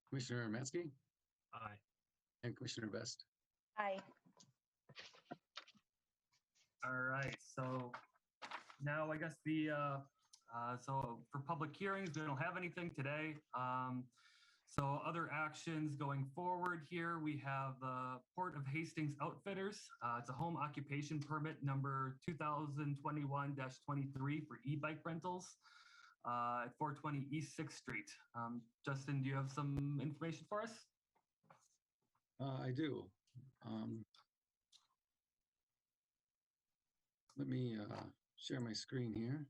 Commissioner Mansky Aye. and Commissioner Best. Aye. All right, so now I guess so for public hearings, we don't have anything today. So other actions going forward here, we have the Port of Hastings Outfitters. It's a home occupation permit number 2021-23 for e-bike rentals at 420 East 6th Street. Justin, do you have some information for us? I do. Let me share my screen here.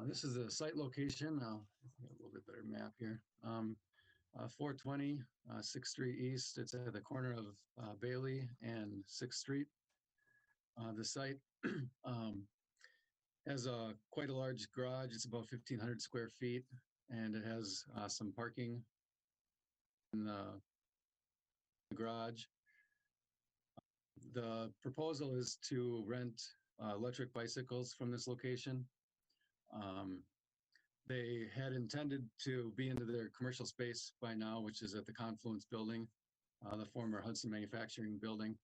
This is a site location. I'll get a little bit better map here. 420 6th Street East. It's at the corner of Bailey and 6th Street. The site has quite a large garage. It's about 1,500 square feet, and it has some parking in the garage. The proposal is to rent electric bicycles from this location. They had intended to be into their commercial space by now, which is at the Confluence building, the former Hudson Manufacturing building.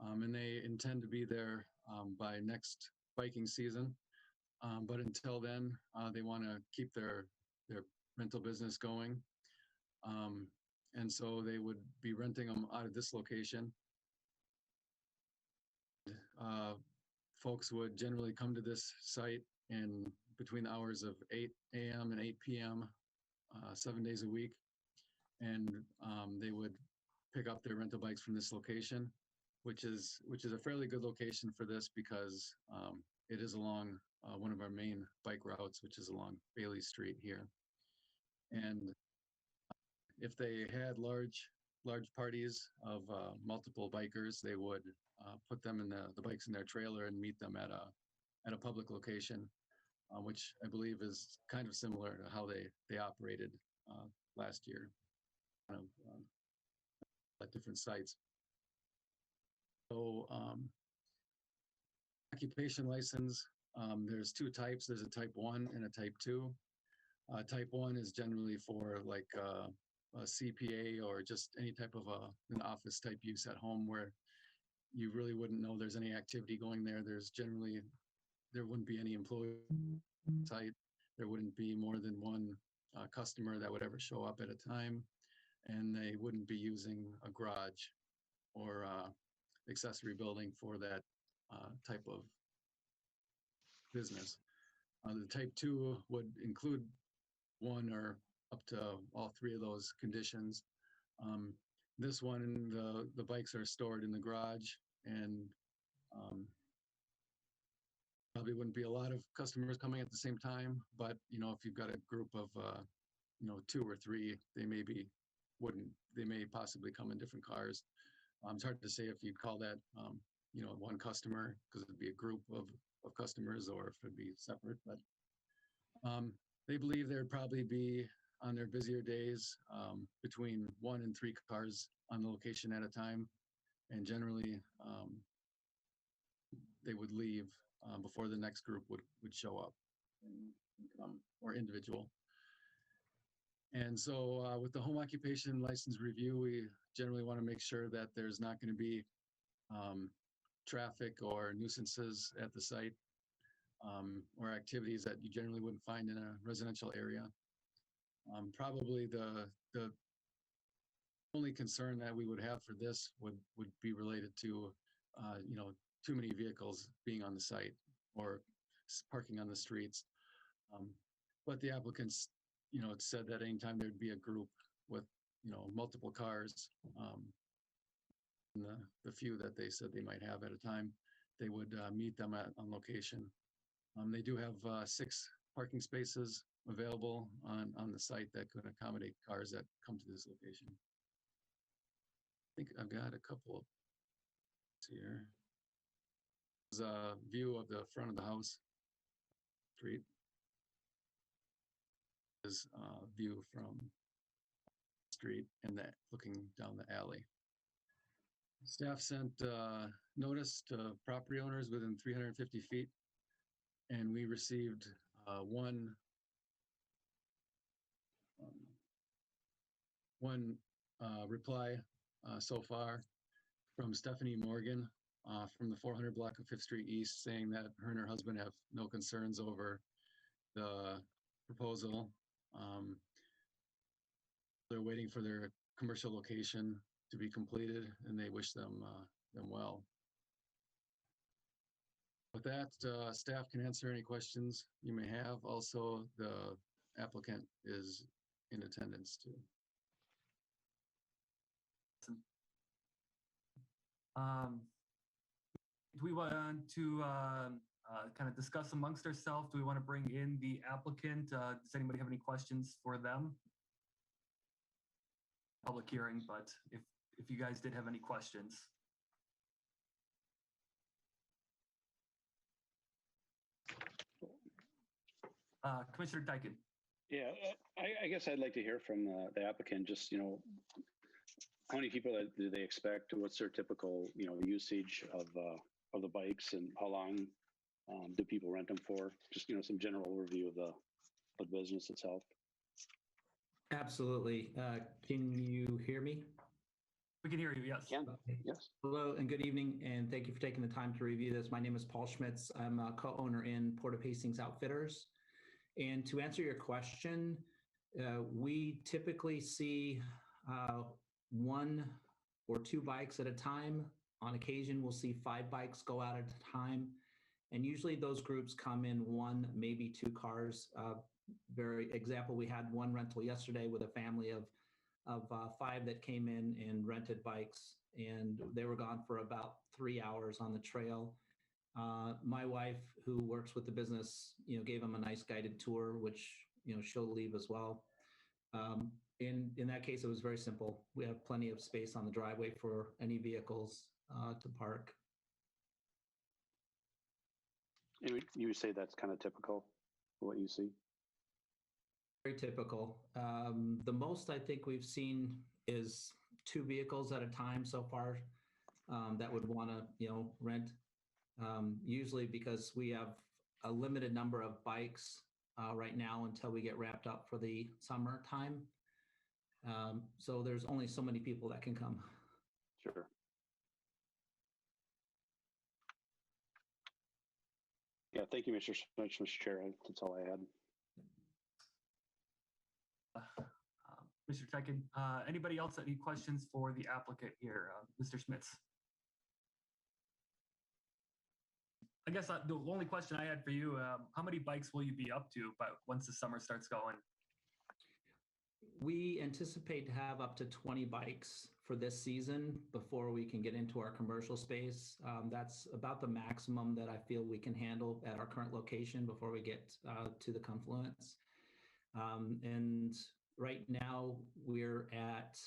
And they intend to be there by next biking season. But until then, they want to keep their rental business going. And so they would be renting them out of this location. Folks would generally come to this site in between the hours of 8 a.m. and 8 p.m. 7 days a week. And they would pick up their rental bikes from this location, which is a fairly good location for this because it is along one of our main bike routes, which is along Bailey Street here. And if they had large parties of multiple bikers, they would put them in the bikes in their trailer and meet them at a public location, which I believe is kind of similar to how they operated last year, kind of at different sites. So occupation license, there's two types. There's a type 1 and a type 2. Type 1 is generally for like a CPA or just any type of an office type use at home where you really wouldn't know there's any activity going there. There wouldn't be any employee site. There wouldn't be more than one customer that would ever show up at a time, and they wouldn't be using a garage or accessory building for that type of business. The type 2 would include one or up to all three of those conditions. This one, the bikes are stored in the garage, and probably wouldn't be a lot of customers coming at the same time. But if you've got a group of 2 or 3, they may possibly come in different cars. It's hard to say if you'd call that one customer because it'd be a group of customers or if it'd be separate. But they believe there'd probably be on their busier days between 1 and 3 cars on the location at a time, and generally they would leave before the next group would show up and come, or individual. And so with the home occupation license review, we generally want to make sure that there's not going to be traffic or nuisances at the site, or activities that you generally wouldn't find in a residential area. Probably the only concern that we would have for this would be related to too many vehicles being on the site or parking on the streets. But the applicants it said that anytime there'd be a group with multiple cars, and the few that they said they might have at a time, they would meet them on location. They do have 6 parking spaces available on the site that could accommodate cars that come to this location. I think I've got a couple here. There's a view of the front of the house street. Is view from the street and that looking down the alley. Staff sent notice to property owners within 350 feet, and we received one reply so far from Stephanie Morgan from the 400 block of Fifth Street East, saying that her and her husband have no concerns over the proposal. They're waiting for their commercial location to be completed, and they wish them well. With that, staff can answer any questions you may have. Also, the applicant is in attendance too. Do we want to kind of discuss amongst ourselves? Do we want to bring in the applicant? Does anybody have any questions for them? Public hearing, but if you guys did have any questions. Commissioner Dyken. Yeah, I guess I'd like to hear from the applicant, just, how many people do they expect? What's their typical, usage of the bikes, and how long do people rent them for? Just, some general overview of the business itself. Absolutely. Can you hear me? We can hear you, yes. Okay. Yes. Hello and good evening, and thank you for taking the time to review this. My name is Paul Schmitz. I'm a co-owner in Port of Hastings Outfitters. And to answer your question, we typically see one or two bikes at a time. On occasion, we'll see 5 bikes go out at a time. And usually those groups come in 1, maybe 2 cars. Very example, we had one rental yesterday with a family of 5 that came in and rented bikes, and they were gone for about 3 hours on the trail. My wife, who works with the business, gave them a nice guided tour, which, she'll leave as well. In that case, it was very simple. We have plenty of space on the driveway for any vehicles to park. And you say that's kind of typical of what you see? Very typical. The most I think we've seen is 2 vehicles at a time so far that would want to, rent. Usually because we have a limited number of bikes right now until we get wrapped up for the summertime. So there's only so many people that can come. Sure. Yeah, thank you, Mr. Chair. That's all I had. Mr. Tekin, anybody else any questions for the applicant here? Mr. Schmitz? I guess the only question I had for you, how many bikes will you be up to once the summer starts going? We anticipate to have up to 20 bikes for this season before we can get into our commercial space. That's about the maximum that I feel we can handle at our current location before we get to the confluence. And right now we're at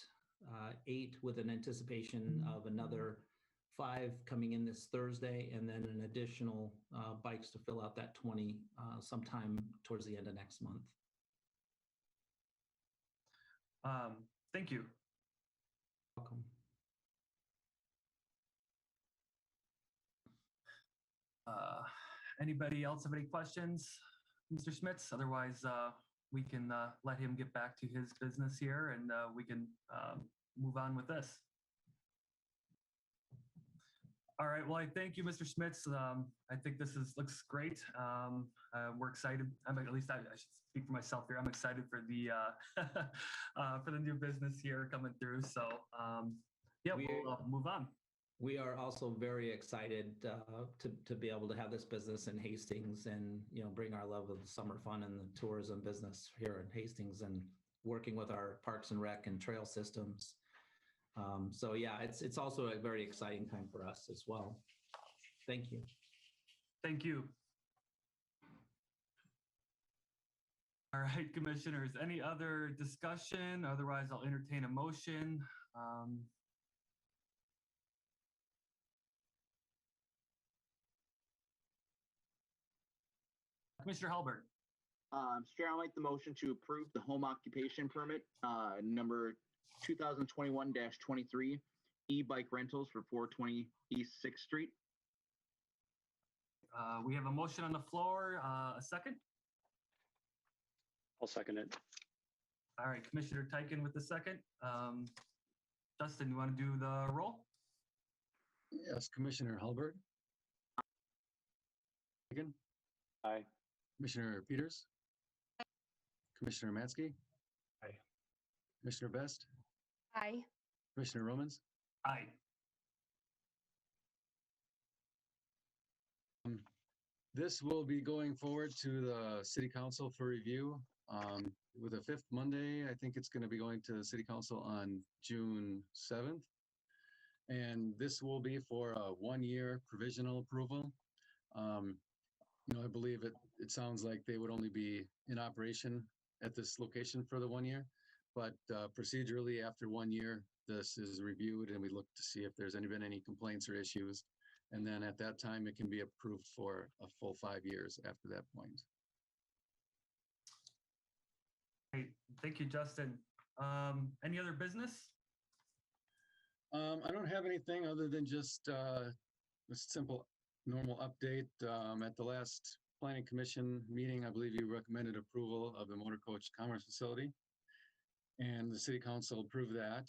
8 with an anticipation of another 5 coming in this Thursday, and then an additional bikes to fill out that 20 sometime towards the end of next month. Thank you. Welcome. Anybody else have any questions, Mr. Schmitz? Otherwise, we can let him get back to his business here, and we can move on with this. All right. Well, I thank you, Mr. Schmitz. I think this looks great. We're excited. At least I should speak for myself here. I'm excited for the for the new business here coming through. So yeah, we'll move on. We are also very excited to be able to have this business in Hastings, and bring our love of summer fun and the tourism business here in Hastings, and working with our Parks and Rec and trail systems. So yeah, it's also a very exciting time for us as well. Thank you. Thank you. All right, commissioners, any other discussion? Otherwise, I'll entertain a motion. Commissioner Halbert. Chair, I'd like the motion to approve the home occupation permit number 2021-23 e-bike rentals for 420 East 6th Street. We have a motion on the floor. A second? I'll second it. All right, Commissioner Tyken with the second. Justin, you want to do the roll? Yes, Commissioner Halbert. Again, Aye. Commissioner Peters. Commissioner Matsky. Aye. Commissioner Best. Aye. Commissioner Romans. Aye. This will be going forward to the city council for review. With a fifth Monday, I think it's going to be going to the city council on June 7th. And this will be for a 1-year provisional approval. I believe it sounds like they would only be in operation at this location for the 1 year, but procedurally after 1 year, this is reviewed and we look to see if there's been any complaints or issues. And then at that time, it can be approved for a full 5 years after that point. Great. Thank you, Justin. Any other business? I don't have anything other than just a simple normal update. At the last planning commission meeting, I believe you recommended approval of the motor coach commerce facility, and the city council approved that.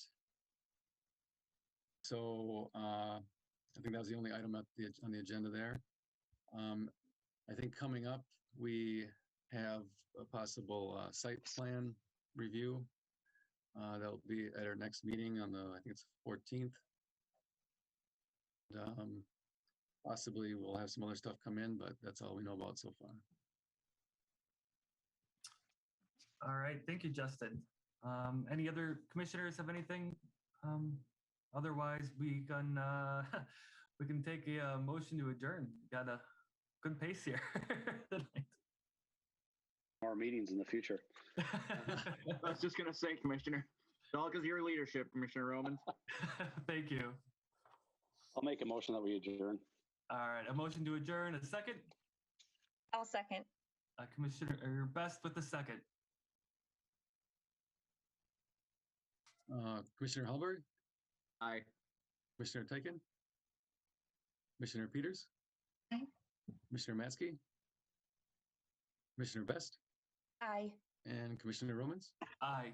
So I think that was the only item on the agenda there. I think coming up, we have a possible site plan review. That'll be at our next meeting on I think it's 14th. Possibly we'll have some other stuff come in, but that's all we know about so far. All right. Thank you, Justin. Any other commissioners have anything? Otherwise, we can we can take a motion to adjourn. Got a good pace here tonight. More meetings in the future. I was just going to say, Commissioner, it's all because of your leadership, Commissioner Romans. Thank you. I'll make a motion that we adjourn. All right, a motion to adjourn. A second. I'll second. Commissioner Best with the second. Commissioner Halberg, Aye. Commissioner Tyken, Commissioner Peters, Aye. Commissioner Matsky, Commissioner Best, Aye. and Commissioner Romans. Aye.